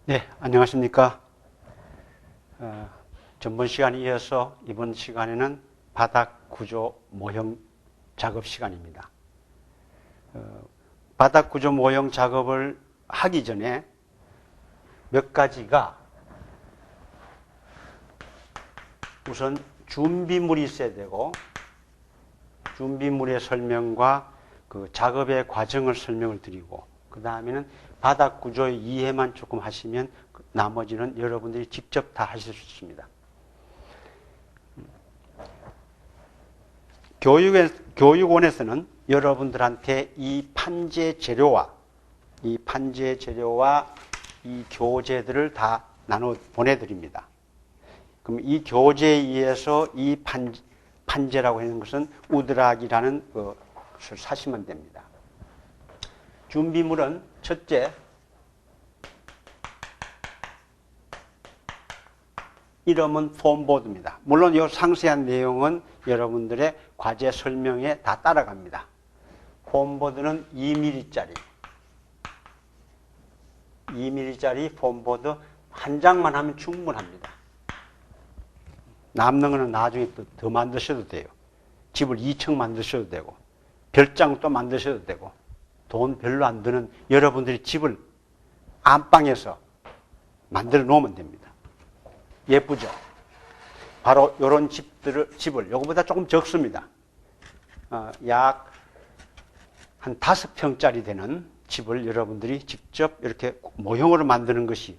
네, 안녕하십니까. 전번 시간에 이어서 이번 시간에는 바닥 구조 모형 작업 시간입니다. 바닥 구조 모형 작업을 하기 전에 몇 가지가 우선 준비물이 있어야 되고, 준비물의 설명과 그 작업의 과정을 설명을 드리고, 그 다음에는 바닥 구조의 이해만 조금 하시면 나머지는 여러분들이 직접 다 하실 수 있습니다. 교육원에서는 여러분들한테 이 판재 재료와 이 교재들을 다 나눠 보내드립니다. 그럼 이 교재에 의해서 이 판재라고 하는 것은 우드락이라는 것을 사시면 됩니다. 준비물은 첫째, 이름은 폼보드입니다. 물론 이 상세한 내용은 여러분들의 과제 설명에 다 따라갑니다. 폼보드는 2mm짜리 폼보드 한 장만 하면 충분합니다. 남는 거는 나중에 또 더 만드셔도 돼요. 집을 2층 만드셔도 되고, 별장 또 만드셔도 되고, 돈 별로 안 드는 여러분들이 집을 안방에서 만들어 놓으면 됩니다. 예쁘죠? 바로 이런 집을, 요거보다 조금 적습니다. 약 한 5평짜리 되는 집을 여러분들이 직접 이렇게 모형으로 만드는 것이,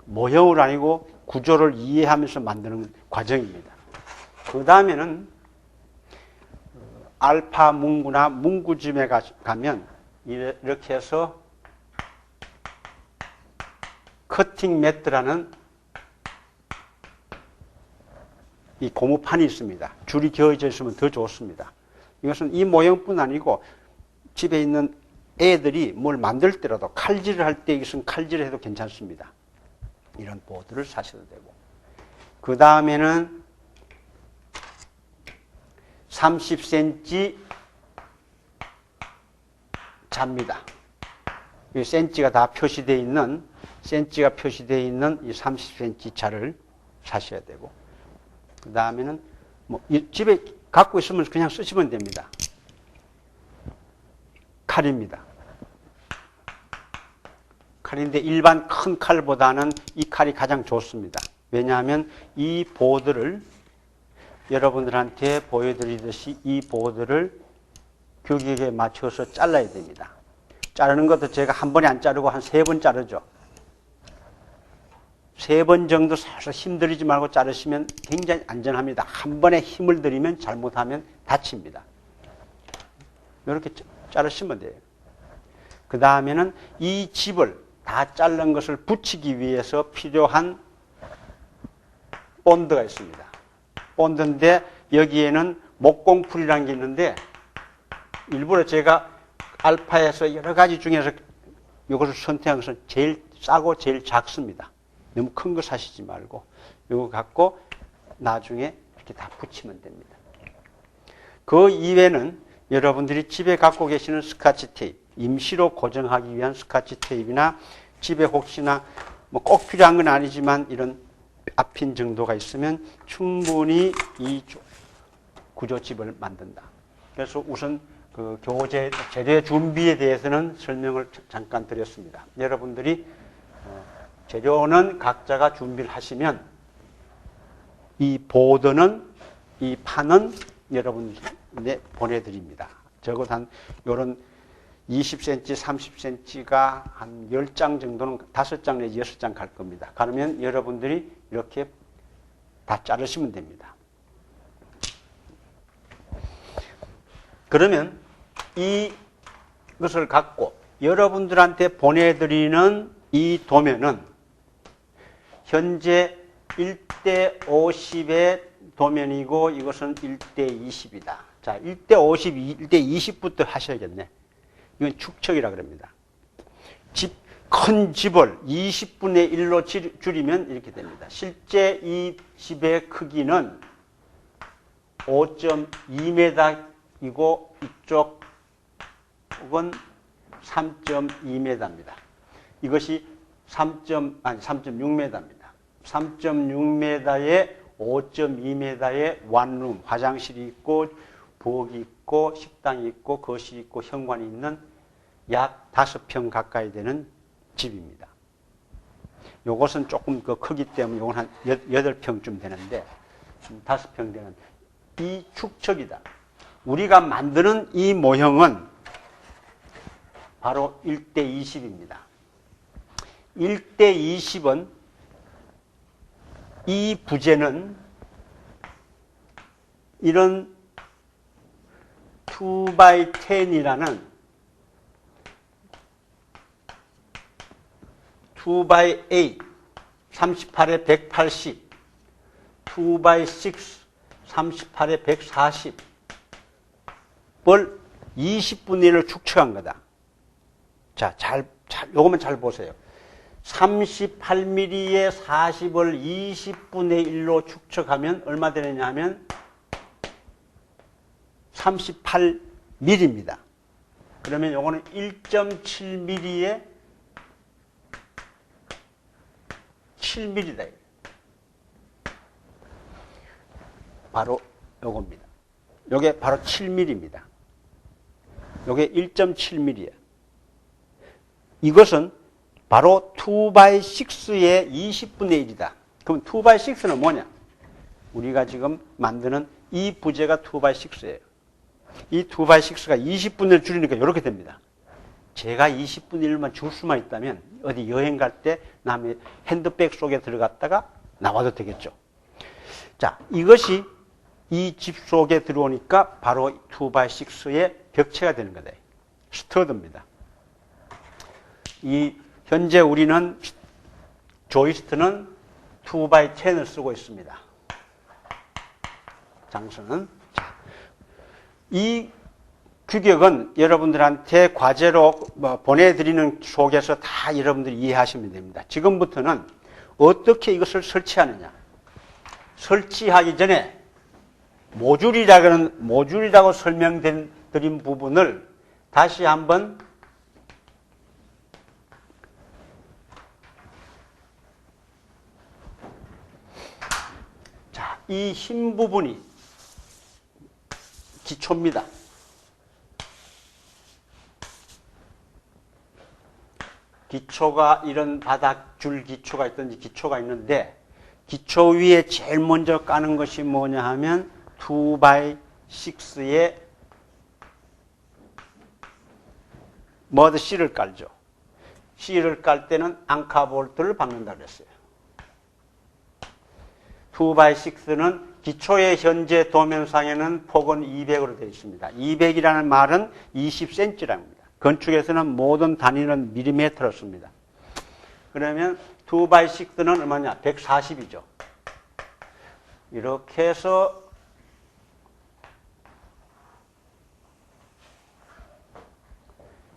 모형으로 아니고 구조를 이해하면서 만드는 과정입니다. 그 다음에는 알파 문구나 문구점에 가면 이렇게 해서 커팅 매트라는 이 고무판이 있습니다. 줄이 겨워져 있으면 더 좋습니다. 이것은 이 모형뿐 아니고 집에 있는 애들이 뭘 만들 때라도 칼질을 할 때 이것은 칼질을 해도 괜찮습니다. 이런 보드를 사셔도 되고, 그 다음에는 30cm 자입니다. 이 센치가 다 표시되어 있는, 센치가 표시되어 있는 이 30cm 자를 사셔야 되고, 그 다음에는 집에 갖고 있으면 그냥 쓰시면 됩니다. 칼입니다. 칼인데 일반 큰 칼보다는 이 칼이 가장 좋습니다. 왜냐하면 이 보드를 여러분들한테 보여드리듯이 이 보드를 규격에 맞춰서 잘라야 됩니다. 자르는 것도 제가 한 번에 안 자르고 한 3번 자르죠. 3번 정도 살살 힘들이지 말고 자르시면 굉장히 안전합니다. 한 번에 힘을 들이면 잘못하면 다칩니다. 이렇게 자르시면 돼요. 그 다음에는 이 집을 다 자른 것을 붙이기 위해서 필요한 본드가 있습니다. 본드인데 여기에는 목공풀이라는 게 있는데 일부러 제가 알파에서 여러 가지 중에서 이것을 선택한 것은 제일 싸고 제일 작습니다. 너무 큰 거 사시지 말고 이거 갖고 나중에 이렇게 다 붙이면 됩니다. 그 이외에는 여러분들이 집에 갖고 계시는 스카치 테이프, 임시로 고정하기 위한 스카치 테이프나 집에 혹시나 꼭 필요한 건 아니지만 이런 앞핀 정도가 있으면 충분히 이 구조집을 만든다. 그래서 우선 그 교재 재료 준비에 대해서는 설명을 잠깐 드렸습니다. 여러분들이 재료는 각자가 준비를 하시면 이 보드는, 이 판은 여러분께 보내드립니다. 적어도 한 요런 20cm, 30cm가 한 10장 정도는 5장 내지 6장 갈 겁니다. 그러면 여러분들이 이렇게 다 자르시면 됩니다. 그러면 이것을 갖고 여러분들한테 보내드리는 이 도면은 현재 1:50의 도면이고 이것은 1:20이다. 자, 1:50, 1:20부터 하셔야겠네. 이건 축척이라 그럽니다. 큰 집을 20분의 1로 줄이면 이렇게 됩니다. 실제 이 집의 크기는 5.2m이고 이쪽은 3.2m입니다. 이것이 3.6m입니다. 3.6m에 5.2m의 원룸, 화장실이 있고 부엌이 있고 식당이 있고 거실이 있고 현관이 있는 약 5평 가까이 되는 집입니다. 요것은 조금 그 크기 때문에 요건 한 8평쯤 되는데 5평 되는 이 축척이다. 우리가 만드는 이 모형은 바로 1:20입니다. 1:20은 이 부재는 이런 2x10이라는 2x8, 38에 180, 2x6, 38에 140을 20분의 1을 축척한 거다. 자, 요거만 잘 보세요. 38mm에 40을 20분의 1로 축척하면 얼마 되느냐 하면 38mm입니다. 그러면 요거는 1.7mm에 7mm다. 바로 요겁니다. 요게 바로 7mm입니다. 요게 1.7mm예요. 이것은 바로 2x6의 20분의 1이다. 그럼 2x6는 뭐냐? 우리가 지금 만드는 이 부재가 2x6예요. 이 2x6가 20분의 1을 줄이니까 이렇게 됩니다. 제가 20분의 1만 줄 수만 있다면 어디 여행 갈 때 남의 핸드백 속에 들어갔다가 나와도 되겠죠. 자, 이것이 이 집 속에 들어오니까 바로 2x6의 벽체가 되는 거다. 스터드입니다. 현재 우리는 조이스트는 2x10을 쓰고 있습니다. 장수는. 이 규격은 여러분들한테 과제로 보내드리는 속에서 다 여러분들이 이해하시면 됩니다. 지금부터는 어떻게 이것을 설치하느냐. 설치하기 전에 모듈이라고 설명드린 부분을 다시 한번 자, 이 흰 부분이 기초입니다. 기초가 이런 바닥줄 기초가 있든지 기초가 있는데 기초 위에 제일 먼저 까는 것이 뭐냐 하면 2x6의 머드 C를 깔죠. C를 깔 때는 앙카볼트를 박는다 그랬어요. 2x6는 기초의 현재 도면상에는 폭은 200으로 되어 있습니다. 200이라는 말은 20cm라는 겁니다. 건축에서는 모든 단위는 밀리미터로 씁니다. 그러면 2x6는 얼마냐? 140이죠. 이렇게 해서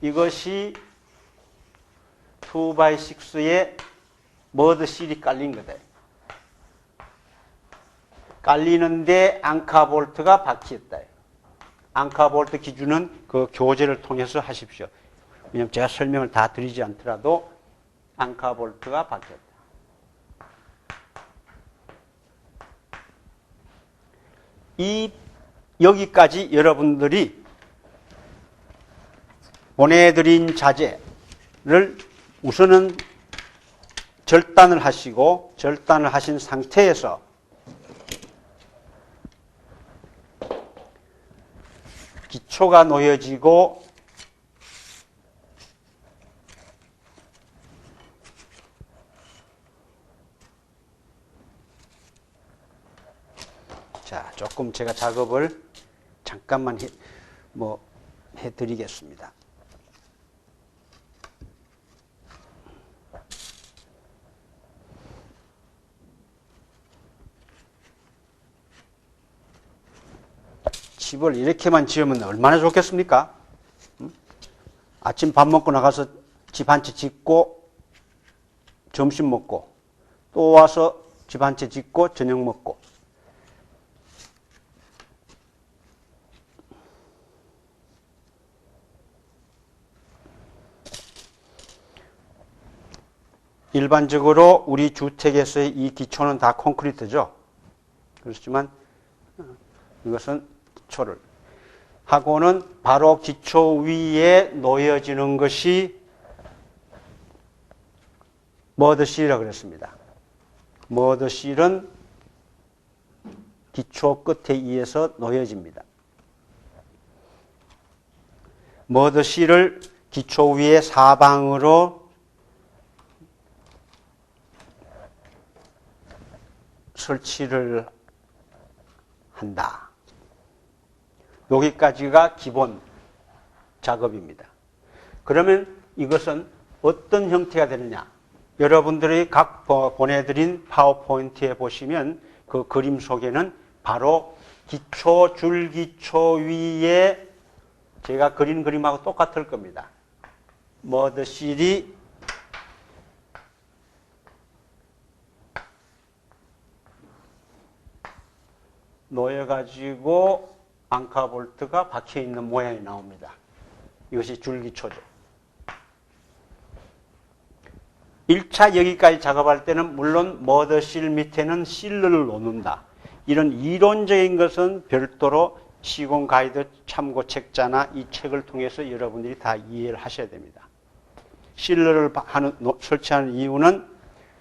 이것이 2x6에 머드 실이 깔린 거다. 깔리는데 앙카볼트가 박혔다. 앙카볼트 기준은 그 교재를 통해서 하십시오. 왜냐하면 제가 설명을 다 드리지 않더라도 앙카볼트가 박혔다. 여기까지 여러분들이 보내드린 자재를 우선은 절단을 하시고 절단을 하신 상태에서 기초가 놓여지고 자, 조금 제가 작업을 잠깐만 해드리겠습니다. 집을 이렇게만 지으면 얼마나 좋겠습니까? 아침 밥 먹고 나가서 집 한 채 짓고 점심 먹고 또 와서 집 한 채 짓고 저녁 먹고 일반적으로 우리 주택에서의 이 기초는 다 콘크리트죠. 그렇지만 이것은 기초를 하고는 바로 기초 위에 놓여지는 것이 머드실이라고 그랬습니다. 머드실은 기초 끝에 의해서 놓여집니다. 머드실을 기초 위에 사방으로 설치를 한다. 여기까지가 기본 작업입니다. 그러면 이것은 어떤 형태가 되느냐? 여러분들이 각 보내드린 파워포인트에 보시면 그 그림 속에는 바로 기초, 줄기초 위에 제가 그린 그림하고 똑같을 겁니다. 머드실이 놓여가지고 앙카볼트가 박혀있는 모양이 나옵니다. 이것이 줄기초죠. 1차 여기까지 작업할 때는 물론 머드실 밑에는 실러를 놓는다. 이런 이론적인 것은 별도로 시공 가이드 참고 책자나 이 책을 통해서 여러분들이 다 이해를 하셔야 됩니다. 실러를 설치하는 이유는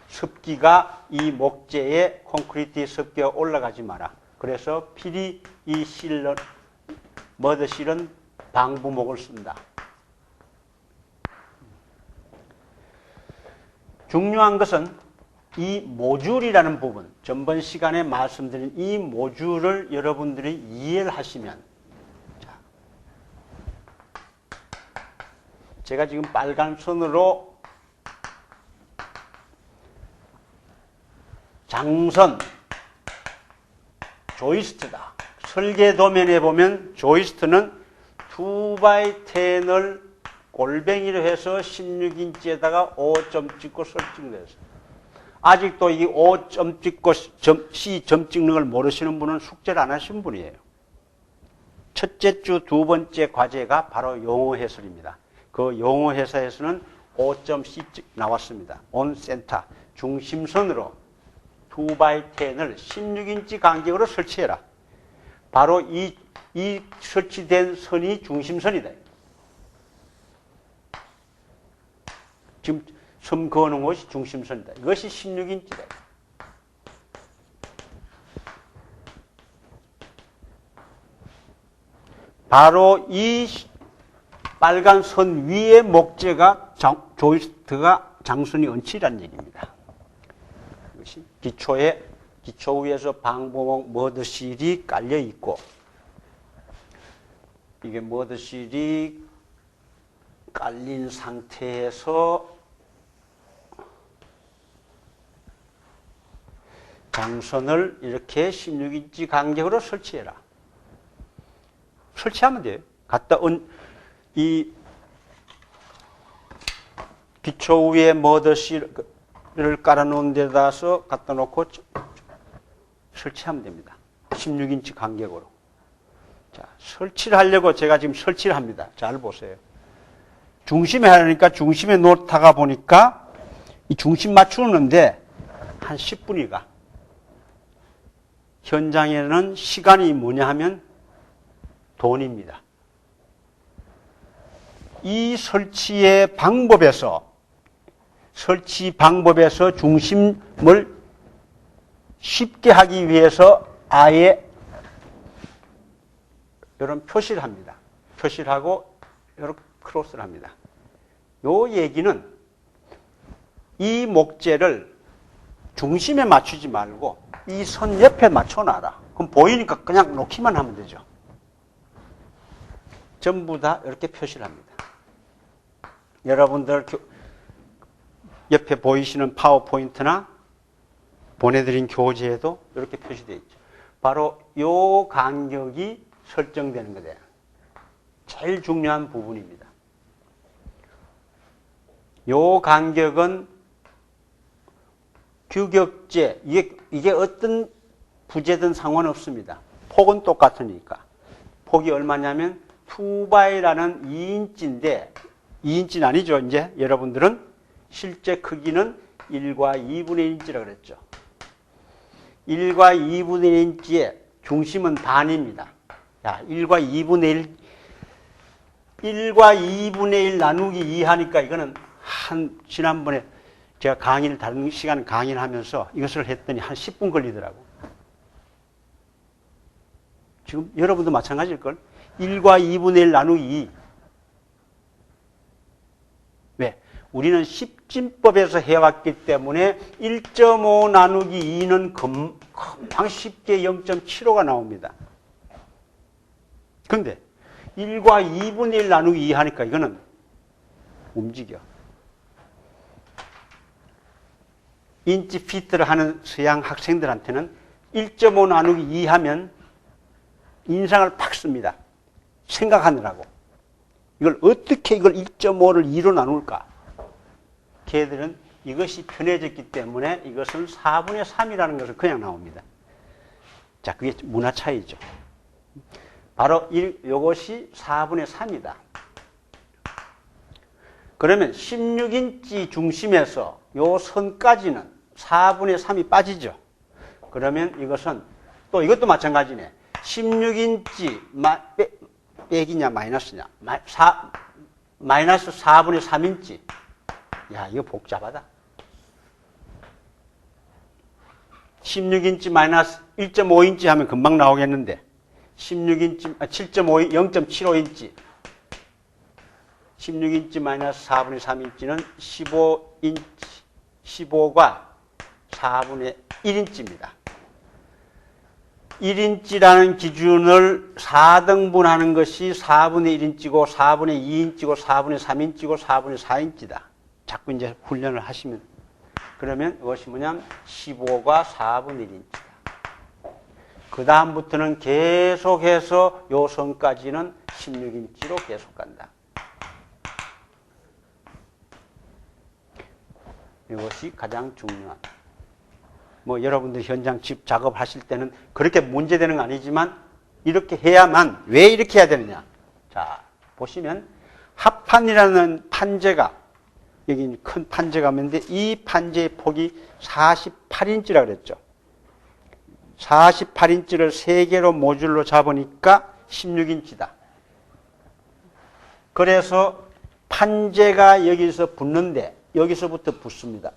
습기가 이 목재에 콘크리트의 습기가 올라가지 마라. 그래서 필히 이 실러, 머드실은 방부목을 쓴다. 중요한 것은 이 모듈이라는 부분, 전번 시간에 말씀드린 이 모듈을 여러분들이 이해를 하시면, 자, 제가 지금 빨간 선으로 장선, 조이스트다. 설계 도면에 보면 조이스트는 2x10을 골뱅이로 해서 16인치에다가 5점 찍고 설정돼서 아직도 이 5점 찍고 C점 찍는 걸 모르시는 분은 숙제를 안 하신 분이에요. 첫째 주 두 번째 과제가 바로 용어 해설입니다. 그 용어 해설에서는 5점 C 나왔습니다. 온 센터, 중심선으로 2x10을 16인치 간격으로 설치해라. 바로 이 설치된 선이 중심선이다. 지금 섬 그어놓은 것이 중심선이다. 이것이 16인치다. 바로 이 빨간 선 위에 목재가 조이스트가 장선이 얹히라는 얘기입니다. 이것이 기초 위에서 방부목 머드실이 깔려 있고, 이게 머드실이 깔린 상태에서 장선을 이렇게 16인치 간격으로 설치해라. 설치하면 돼요. 이 기초 위에 머드실을 깔아놓은 데다서 갖다 놓고 설치하면 됩니다. 16인치 간격으로. 자, 설치를 하려고 제가 지금 설치를 합니다. 잘 보세요. 중심에 하려니까 중심에 놓다가 보니까 이 중심 맞추는데 한 10분이 가. 현장에는 시간이 뭐냐 하면 돈입니다. 이 설치 방법에서 중심을 쉽게 하기 위해서 아예 이런 표시를 합니다. 표시를 하고 이렇게 크로스를 합니다. 요 얘기는 이 목재를 중심에 맞추지 말고 이 선 옆에 맞춰놔라. 그럼 보이니까 그냥 놓기만 하면 되죠. 전부 다 이렇게 표시를 합니다. 여러분들 옆에 보이시는 파워포인트나 보내드린 교재에도 이렇게 표시되어 있죠. 바로 이 간격이 설정되는 거예요. 제일 중요한 부분입니다. 이 간격은 규격재, 이게 어떤 부재든 상관없습니다. 폭은 똑같으니까. 폭이 얼마냐면 2x라는 2인치인데, 2인치는 아니죠. 이제 여러분들은 실제 크기는 1과 2분의 1인치라고 그랬죠. 1과 2분의 1인치의 중심은 반입니다. 자, 1과 2분의 1과 2분의 1 나누기 2 하니까 이거는 지난번에 제가 다른 시간 강의를 하면서 이것을 했더니 한 10분 걸리더라고. 지금 여러분도 마찬가지일걸? 1과 2분의 1 나누기 2. 왜? 우리는 십진법에서 해왔기 때문에 1.5 나누기 2는 금방 쉽게 0.75가 나옵니다. 근데 1과 2분의 1 나누기 2 하니까 이거는 움직여. 인치 피트를 하는 서양 학생들한테는 1.5 나누기 2 하면 인상을 팍 씁니다. 생각하느라고. 이걸 어떻게 이걸 1.5를 2로 나눌까? 걔들은 이것이 편해졌기 때문에 이것은 4분의 3이라는 것을 그냥 나옵니다. 자, 그게 문화 차이죠. 바로 이것이 4분의 3이다. 그러면 16인치 중심에서 요 선까지는 4분의 3이 빠지죠. 그러면 이것은 또 이것도 마찬가지네. 16인치 빼기냐 마이너스냐. 마이너스 4분의 3인치. 야, 이거 복잡하다. 16인치 마이너스 1.5인치 하면 금방 나오겠는데 16인치, 7.5, 0.75인치 16인치 마이너스 4분의 3인치는 15인치, 15과 4분의 1인치입니다. 1인치라는 기준을 4등분하는 것이 4분의 1인치고 4분의 2인치고 4분의 3인치고 4분의 4인치다. 자꾸 이제 훈련을 하시면. 그러면 이것이 뭐냐면 15가 4분의 1인치다. 그 다음부터는 계속해서 요 선까지는 16인치로 계속 간다. 이것이 가장 중요한. 뭐 여러분들 현장 집 작업하실 때는 그렇게 문제되는 건 아니지만 이렇게 해야만. 왜 이렇게 해야 되느냐. 자, 보시면 합판이라는 판재가 여기 큰 판재가 있는데 이 판재의 폭이 48인치라고 그랬죠. 48인치를 3개로 모듈로 잡으니까 16인치다. 그래서 판재가 여기서 붙는데 여기서부터 붙습니다.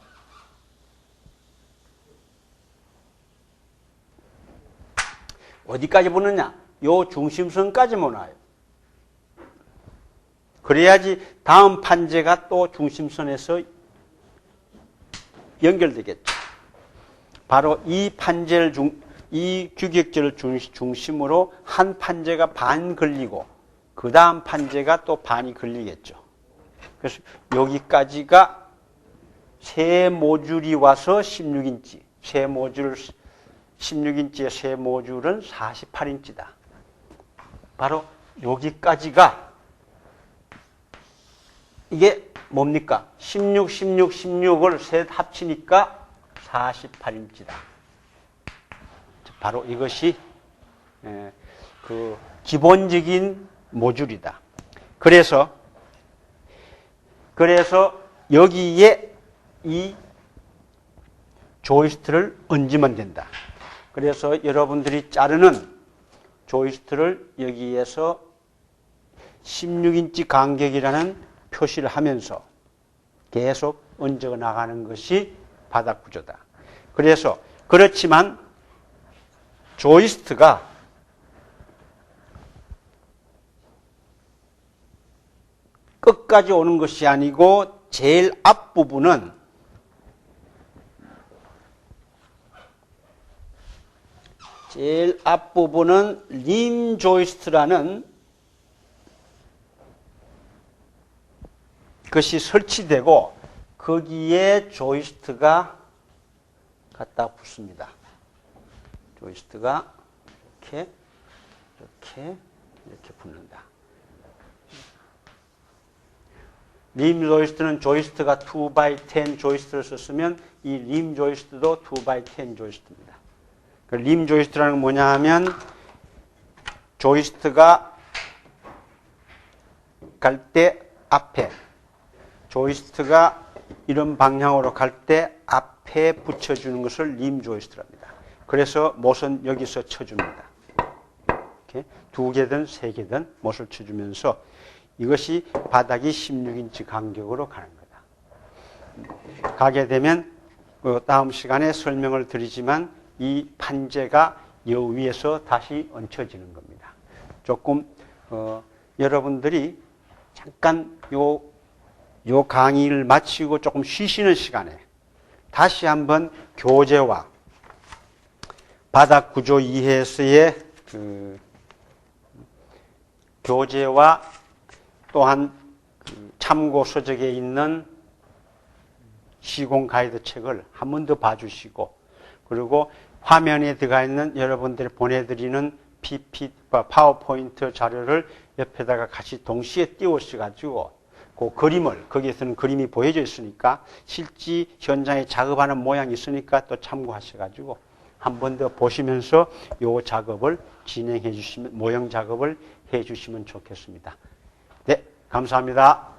어디까지 붙느냐? 요 중심선까지만 와요. 그래야지 다음 판재가 또 중심선에서 연결되겠죠. 바로 이 판재를 이 규격절을 중심으로 한 판재가 반 걸리고 그 다음 판재가 또 반이 걸리겠죠. 그래서 여기까지가 세 모듈이 와서 16인치. 16인치의 세 모듈은 48인치다. 바로 여기까지가 이게 뭡니까? 16, 16, 16을 셋 합치니까 48인치다. 바로 이것이 그 기본적인 모듈이다. 그래서 여기에 이 조이스트를 얹으면 된다. 그래서 여러분들이 자르는 조이스트를 여기에서 16인치 간격이라는 표시를 하면서 계속 얹어 나가는 것이 바닥 구조다. 그래서 그렇지만 조이스트가 끝까지 오는 것이 아니고 제일 앞부분은 림 조이스트라는 것이 설치되고 거기에 조이스트가 갖다 붙습니다. 조이스트가 이렇게 붙는다. 림 조이스트는 조이스트가 2x10 조이스트를 썼으면 이 림 조이스트도 2x10 조이스트입니다. 림 조이스트라는 건 뭐냐 하면 조이스트가 갈 때 앞에 조이스트가 이런 방향으로 갈 때 앞에 붙여주는 것을 림 조이스트라 합니다. 그래서 못은 여기서 쳐줍니다. 이렇게 2개든 3개든 못을 쳐주면서 이것이 바닥이 16인치 간격으로 가는 거다. 가게 되면 다음 시간에 설명을 드리지만 이 판재가 여 위에서 다시 얹혀지는 겁니다. 조금 여러분들이 잠깐 요 강의를 마치고 조금 쉬시는 시간에 다시 한번 교재와 바닥 구조 이해에서의 교재와 또한 참고 서적에 있는 시공 가이드 책을 한 번 더 봐주시고, 그리고 화면에 들어가 있는 여러분들이 보내드리는 파워포인트 자료를 옆에다가 같이 동시에 띄우셔가지고 그 그림을, 거기에서는 그림이 보여져 있으니까 실제 현장에 작업하는 모양이 있으니까 또 참고하셔가지고 한 번 더 보시면서 요 작업을 진행해 주시면, 모형 작업을 해 주시면 좋겠습니다. 네, 감사합니다.